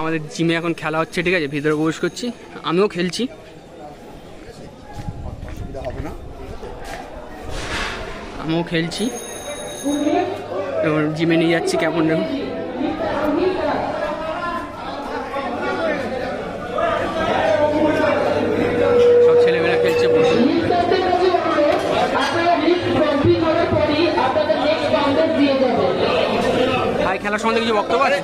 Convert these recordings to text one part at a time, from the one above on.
আমাদের জিমে এখন খেলা হচ্ছে, ঠিক আছে, ভিতরে প্রবেশ করছি, আমিও খেলছি। আমিও খেলছি, জিমে নিয়ে যাচ্ছি, কেমন দেখুন। সব ছেলেমেয়েরা খেলছে। ভাই খেলার সম্বন্ধে কিছু বক্তব্য আছে?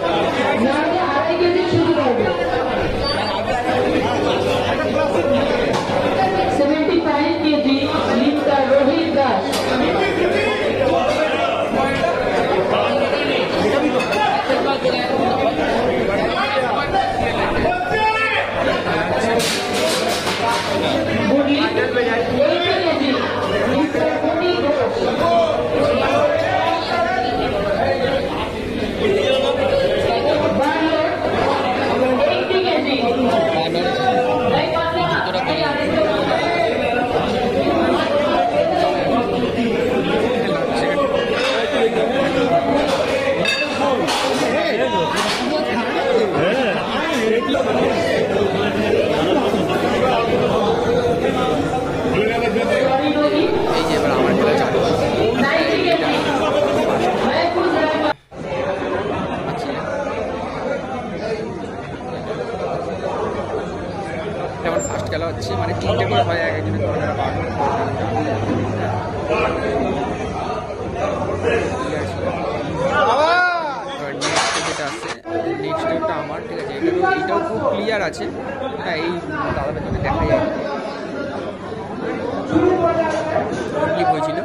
যেমন ফার্স্ট খেলা হচ্ছে, মানে 3টে করে হয়, এক একজনের যেটা আছে নেক্সট একটা আমার, ঠিক আছে, এটাও খুব ক্লিয়ার আছে। হ্যাঁ, এই দাদাদের জন্য দেখা যায় ক্লিপ হয়েছিল।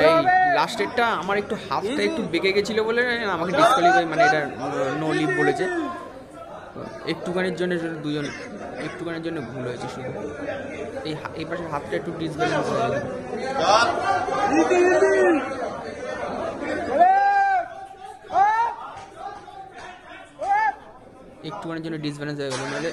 এই লাস্টেরটা আমার একটু হাফটা একটু বেঁকে গেছিলো বলে আমাকে ডিসকোয়ালিফাই, মানে এটা নো লিভ বলেছে। একটুখানির জন্য দুজন একটুখানির জন্য ভুল হয়েছে, শুধু এই পাশে হাতটা একটু ডিসব্যালেন্স হয়ে গেছে। একটুখানির জন্য ডিসব্যালেন্স হয়ে গেল, নাহলে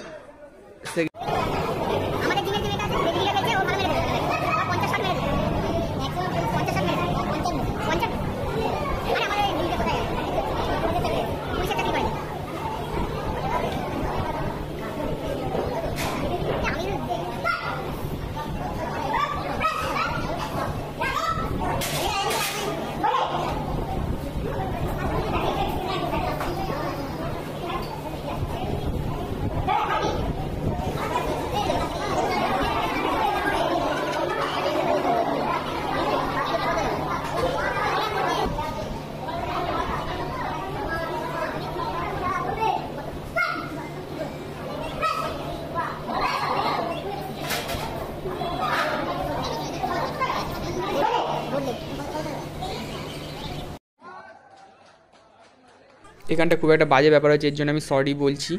এখানটা খুব একটা বাজে ব্যাপার হচ্ছে, এর জন্য আমি সরি বলছি।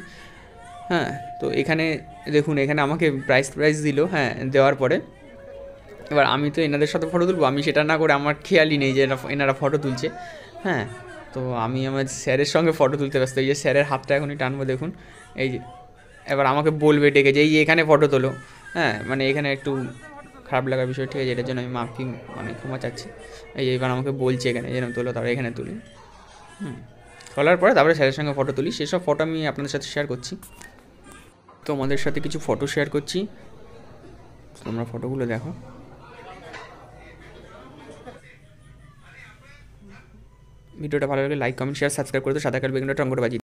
হ্যাঁ, তো এখানে দেখুন, এখানে আমাকে প্রাইজ দিল। হ্যাঁ, দেওয়ার পরে এবার আমি তো এনাদের সাথে ফটো তুলবো, আমি সেটা না করে আমার খেয়ালই নেই যে এনারা ফটো তুলছে। হ্যাঁ, তো আমি আমার স্যারের সঙ্গে ফটো তুলতে ব্যস্ত। এই যে স্যারের হাতটা এখনই টানবো, দেখুন, এই যে এবার আমাকে বলবে ডেকে যে এই এখানে ফটো তোলো। হ্যাঁ, মানে এখানে একটু খারাপ লাগার বিষয়, ঠিক আছে, এটার জন্য আমি মাফি, মানে ক্ষমা চাচ্ছি। এই যে এবার আমাকে বলছে এখানে যেন তোলো, তারপরে এখানে তুলি। তোলার পরে তারপরে স্যারের সঙ্গে ফটো তুলি, সেসব ফটো আমি আপনাদের সাথে শেয়ার করছি। তোমাদের সাথে কিছু ফটো শেয়ার করছি, তোমরা ফটোগুলো দেখো। ভিডিওটা ভালো লাগলে লাইক, কমেন্ট, শেয়ার, সাবস্ক্রাইব করে তো সাদা কালো বেগুনটা টং করে বাজিয়ে